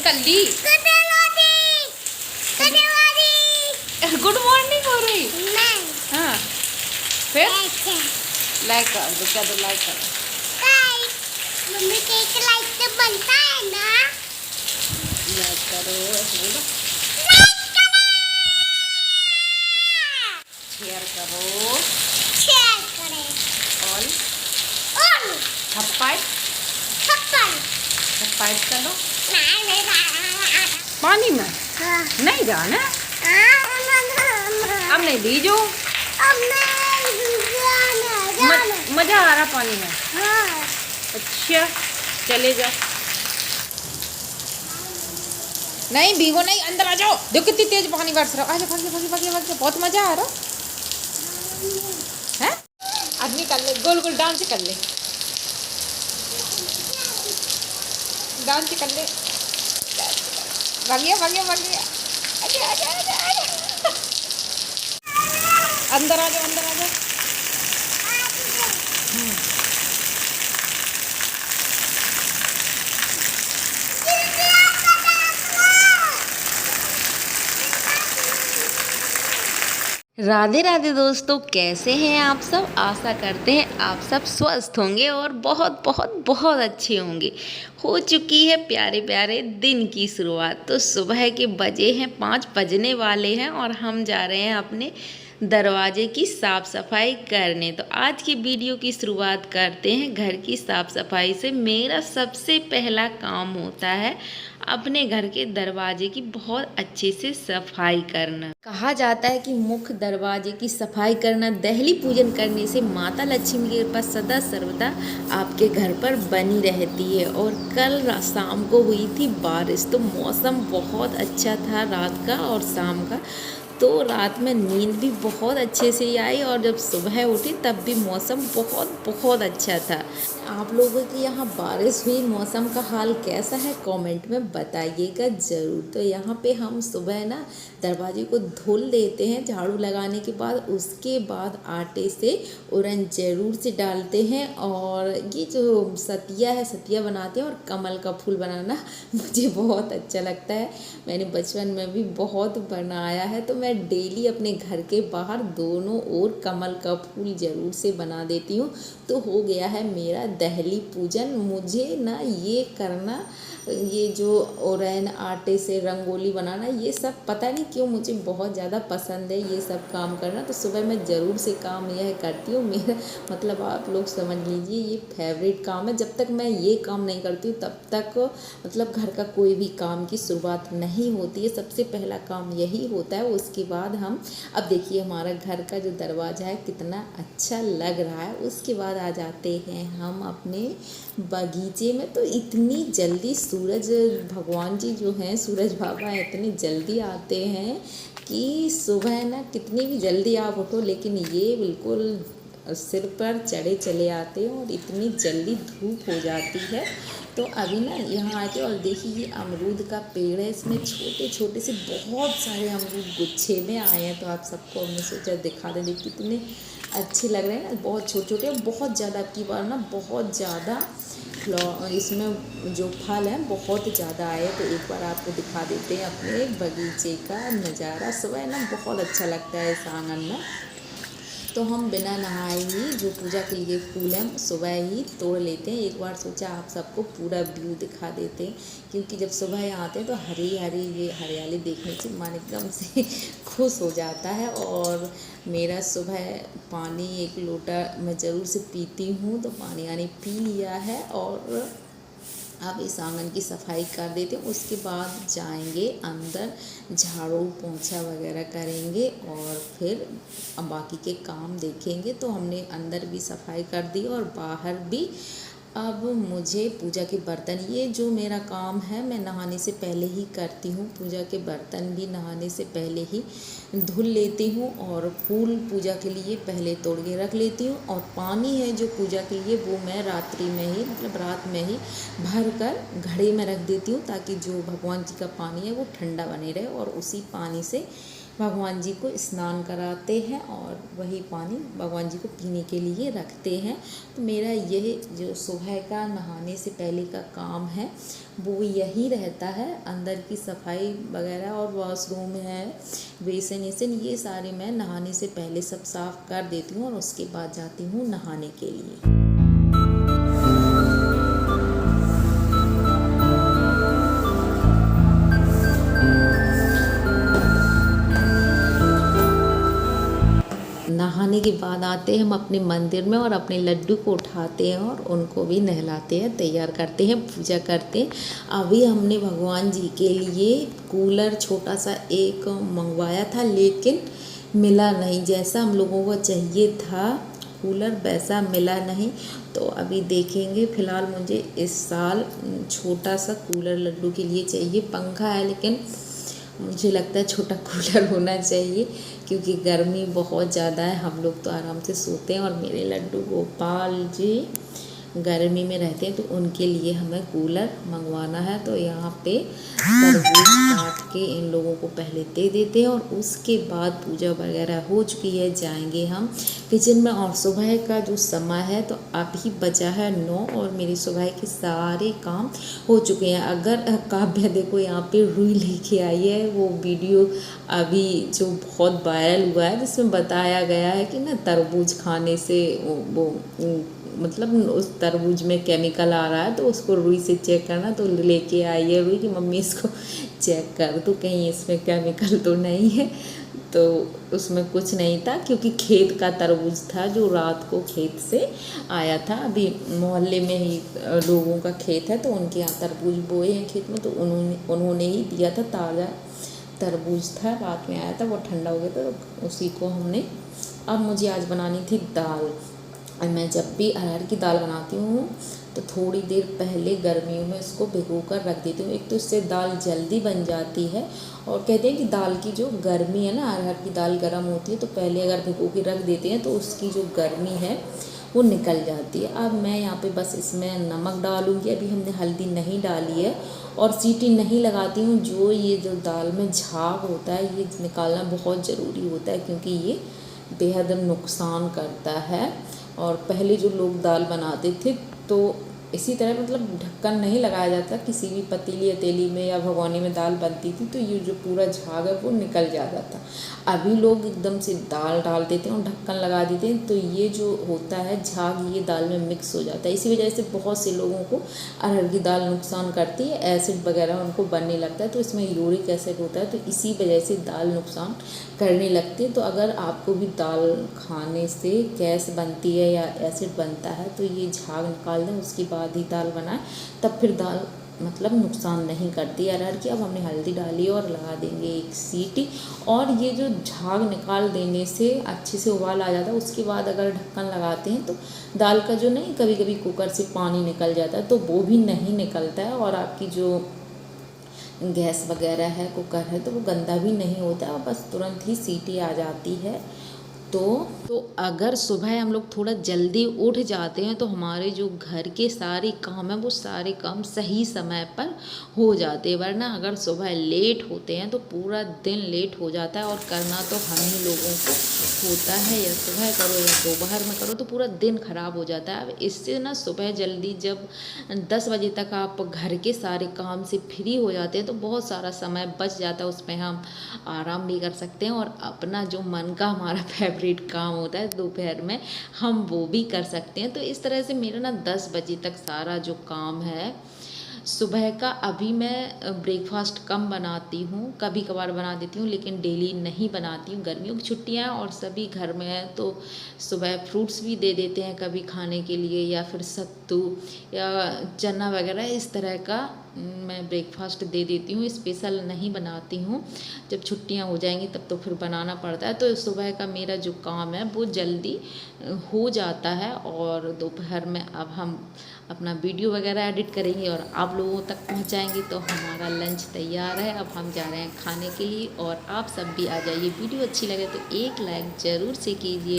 कर ली। Good morning हो रही। हाँ फिर लाइक कर दो, क्या दो लाइक करो। मम्मी केक लाइक से बनता है ना। लाइक करो, बोलो शेयर करो, शेयर करें ऑल ऑल थप्पड़ थप्पड़ थप्पड़ करो नहीं पानी में। हाँ नहीं जाना अब, नहीं भीजो। अब नहीं जाना मजा आ रहा पानी में। हाँ अच्छा चले जाओ। नहीं भीगो नहीं, अंदर आ जाओ। देखो कितनी तेज पानी बरस रहा है। आजा भाग भाग भाग भाग, बहुत मजा आ रहा है। आदमी कर ले, गोल गोल डांस कर ले, डांस कर ले। भागिया भागिया भागिया, आजा आजा आजा आजा, अंदर आ जाओ, अंदर आ जाओ। राधे राधे दोस्तों, कैसे हैं आप सब। आशा करते हैं आप सब स्वस्थ होंगे और बहुत बहुत बहुत अच्छे होंगे। हो चुकी है प्यारे प्यारे दिन की शुरुआत। तो सुबह के बजे हैं 5 बजने वाले हैं और हम जा रहे हैं अपने दरवाजे की साफ़ सफाई करने। तो आज की वीडियो की शुरुआत करते हैं घर की साफ़ सफाई से। मेरा सबसे पहला काम होता है अपने घर के दरवाजे की बहुत अच्छे से सफाई करना। कहा जाता है कि मुख्य दरवाजे की सफाई करना, दहली पूजन करने से माता लक्ष्मी के कृपा सदा सर्वदा आपके घर पर बनी रहती है। और कल शाम को हुई थी बारिश, तो मौसम बहुत अच्छा था रात का और शाम का। तो रात में नींद भी बहुत अच्छे से आई और जब सुबह उठी तब भी मौसम बहुत बहुत अच्छा था। आप लोगों के यहाँ बारिश हुई, मौसम का हाल कैसा है कमेंट में बताइएगा ज़रूर। तो यहाँ पे हम सुबह ना दरवाजे को धुल देते हैं झाड़ू लगाने के बाद। उसके बाद आटे से उड़न ज़रूर से डालते हैं। और ये जो सतिया है, सतिया बनाते हैं और कमल का फूल बनाना मुझे बहुत अच्छा लगता है। मैंने बचपन में भी बहुत बनाया है। तो मैं डेली अपने घर के बाहर दोनों ओर कमल का फूल ज़रूर से बना देती हूँ। तो हो गया है मेरा दहली पूजन। मुझे ना ये करना, ये जो ओरैन आटे से रंगोली बनाना, ये सब पता नहीं क्यों मुझे बहुत ज़्यादा पसंद है ये सब काम करना। तो सुबह मैं ज़रूर से काम यह करती हूँ। मेरा मतलब आप लोग समझ लीजिए ये फेवरेट काम है। जब तक मैं ये काम नहीं करती हूँ तब तक मतलब घर का कोई भी काम की शुरुआत नहीं होती है। सबसे पहला काम यही होता है। उसके बाद हम, अब देखिए हमारा घर का जो दरवाज़ा है कितना अच्छा लग रहा है। उसके बाद आ जाते हैं हम अपने बगीचे में। तो इतनी जल्दी सूरज भगवान जी जो हैं, सूरज बाबा इतनी जल्दी आते हैं कि सुबह ना कितनी भी जल्दी आप उठो लेकिन ये बिल्कुल सिर पर चढ़े चले आते हैं और इतनी जल्दी धूप हो जाती है। तो अभी ना यहाँ आके और देखिए ये अमरूद का पेड़ है, इसमें छोटे छोटे से बहुत सारे अमरूद गुच्छे में आए हैं। तो आप सबको हमने सोचा दिखा दें, देखिए कितने अच्छे लग रहे हैं ना, बहुत छोटे छोटे और बहुत ज़्यादा। अब की बार ना बहुत ज़्यादा इसमें जो फल हैं बहुत ज़्यादा आए। तो एक बार आपको दिखा देते हैं अपने बगीचे का नज़ारा। सुबह ना बहुत अच्छा लगता है इस आंगन में। तो हम बिना नहाए ही जो पूजा के लिए फूल हैं सुबह ही तोड़ लेते हैं। एक बार सोचा आप सबको पूरा व्यू दिखा देते हैं, क्योंकि जब सुबह यहाँ आते हैं तो हरी हरी ये हरियाली देखने से मन एकदम से खुश हो जाता है। और मेरा सुबह पानी 1 लोटा मैं ज़रूर से पीती हूँ। तो पानी आनी पी लिया है और अब इस आंगन की सफाई कर देते हैं। उसके बाद जाएंगे अंदर, झाड़ू पोंछा वगैरह करेंगे और फिर बाकी के काम देखेंगे। तो हमने अंदर भी सफाई कर दी और बाहर भी। अब मुझे पूजा के बर्तन, ये जो मेरा काम है मैं नहाने से पहले ही करती हूँ। पूजा के बर्तन भी नहाने से पहले ही धुल लेती हूँ और फूल पूजा के लिए पहले तोड़ के रख लेती हूँ। और पानी है जो पूजा के लिए वो मैं रात्रि में ही, मतलब रात में ही भर कर घड़े में रख देती हूँ, ताकि जो भगवान जी का पानी है वो ठंडा बने रहे और उसी पानी से भगवान जी को स्नान कराते हैं और वही पानी भगवान जी को पीने के लिए रखते हैं। तो मेरा यह जो सुबह का नहाने से पहले का काम है वो यही रहता है। अंदर की सफाई वगैरह और वॉशरूम है, बेसिन ये सारे मैं नहाने से पहले सब साफ कर देती हूँ और उसके बाद जाती हूँ नहाने के लिए। नहाने के बाद आते हैं हम अपने मंदिर में और अपने लड्डू को उठाते हैं और उनको भी नहलाते हैं, तैयार करते हैं, पूजा करते हैं। अभी हमने भगवान जी के लिए कूलर छोटा सा एक मंगवाया था, लेकिन मिला नहीं। जैसा हम लोगों को चाहिए था कूलर वैसा मिला नहीं। तो अभी देखेंगे। फ़िलहाल मुझे इस साल छोटा सा कूलर लड्डू के लिए चाहिए। पंखा है लेकिन मुझे लगता है छोटा कूलर होना चाहिए, क्योंकि गर्मी बहुत ज़्यादा है। हम लोग तो आराम से सोते हैं और मेरे लड्डू गोपाल जी गर्मी में रहते हैं, तो उनके लिए हमें कूलर मंगवाना है। तो यहाँ पे तरबूज काट के इन लोगों को पहले दे देते हैं और उसके बाद पूजा वगैरह हो चुकी है, जाएंगे हम किचन में। और सुबह का जो समय है तो अभी बचा है 9 और मेरी सुबह के सारे काम हो चुके हैं। अगर काव्या देखो यहाँ पे रुई लेके आई है, वो वीडियो अभी जो बहुत वायरल हुआ है जिसमें बताया गया है कि ना तरबूज खाने से वो मतलब उस तरबूज में केमिकल आ रहा है, तो उसको रुई से चेक करना। तो लेके आई है रुई कि मम्मी इसको चेक कर दो कहीं इसमें केमिकल तो नहीं है। तो उसमें कुछ नहीं था, क्योंकि खेत का तरबूज था जो रात को खेत से आया था। अभी मोहल्ले में ही लोगों का खेत है, तो उनके यहाँ तरबूज बोए हैं खेत में, तो उन्होंने ही दिया था। ताज़ा तरबूज था, रात में आया था, वो ठंडा हो गया था, तो उसी को हमने। अब मुझे आज बनानी थी दाल। और मैं जब भी अरहर की दाल बनाती हूँ तो थोड़ी देर पहले गर्मियों में इसको भिगो कर रख देती हूँ। एक तो इससे दाल जल्दी बन जाती है, और कहते हैं कि दाल की जो गर्मी है ना, अरहर की दाल गर्म होती है, तो पहले अगर भिगो के रख देते हैं तो उसकी जो गर्मी है वो निकल जाती है। अब मैं यहाँ पे बस इसमें नमक डालूँगी। अभी हमने हल्दी नहीं डाली है और सीटी नहीं लगाती हूँ। जो ये जो दाल में झाग होता है ये निकालना बहुत ज़रूरी होता है, क्योंकि ये बेहद नुकसान करता है। और पहले जो लोग दाल बनाते थे तो इसी तरह मतलब ढक्कन नहीं लगाया जाता, किसी भी पतीली हथेली में या भगोनी में दाल बनती थी तो ये जो पूरा झाग है वो निकल जाता था। अभी लोग एकदम से दाल डाल देते हैं और ढक्कन लगा देते हैं, तो ये जो होता है झाग ये दाल में मिक्स हो जाता है। इसी वजह से बहुत से लोगों को अरहर की दाल नुकसान करती है, एसिड वगैरह उनको बनने लगता है, तो इसमें यूरिक एसिड होता है, तो इसी वजह से दाल नुकसान करने लगती है। तो अगर आपको भी दाल खाने से गैस बनती है या एसिड बनता है तो ये झाग निकाल दें, उसके बाद ही दाल बनाएं, तब फिर दाल मतलब नुकसान नहीं करती अरहर की। अब हमने हल्दी डाली और लगा देंगे एक सीटी, और ये जो झाग निकाल देने से अच्छे से उबाल आ जाता है। उसके बाद अगर ढक्कन लगाते हैं तो दाल का जो नहीं कभी कभी कुकर से पानी निकल जाता है, तो वो भी नहीं निकलता है, और आपकी जो गैस वगैरह है, कुकर है, तो वो गंदा भी नहीं होता है, और बस तुरंत ही सीटी आ जाती है। तो अगर सुबह हम लोग थोड़ा जल्दी उठ जाते हैं तो हमारे जो घर के सारे काम हैं वो सारे काम सही समय पर हो जाते हैं। वरना अगर सुबह लेट होते हैं तो पूरा दिन लेट हो जाता है, और करना तो हम ही लोगों को होता है, या सुबह करो या दोपहर में करो, तो पूरा दिन खराब हो जाता है। अब इससे ना सुबह जल्दी जब 10 बजे तक आप घर के सारे काम से फ्री हो जाते हैं तो बहुत सारा समय बच जाता है, उसमें हम आराम भी कर सकते हैं, और अपना जो मन का हमारा फेवरेट काम होता है दोपहर में हम वो भी कर सकते हैं। तो इस तरह से मेरा ना 10 बजे तक सारा जो काम है सुबह का। अभी मैं ब्रेकफास्ट कम बनाती हूँ, कभी कभार बना देती हूँ, लेकिन डेली नहीं बनाती हूँ। गर्मियों की छुट्टियाँ और सभी घर में हैं तो सुबह फ्रूट्स भी दे देते हैं कभी खाने के लिए, या फिर सत्तू या चना वगैरह इस तरह का मैं ब्रेकफास्ट दे देती हूँ। स्पेशल नहीं बनाती हूँ, जब छुट्टियाँ हो जाएंगी तब तो फिर बनाना पड़ता है। तो सुबह का मेरा जो काम है वो जल्दी हो जाता है, और दोपहर में अब हम अपना वीडियो वगैरह एडिट करेंगे और आप लोगों तक पहुंचाएंगे। तो हमारा लंच तैयार है, अब हम जा रहे हैं खाने के लिए, और आप सब भी आ जाइए। वीडियो अच्छी लगे तो एक लाइक ज़रूर से कीजिए।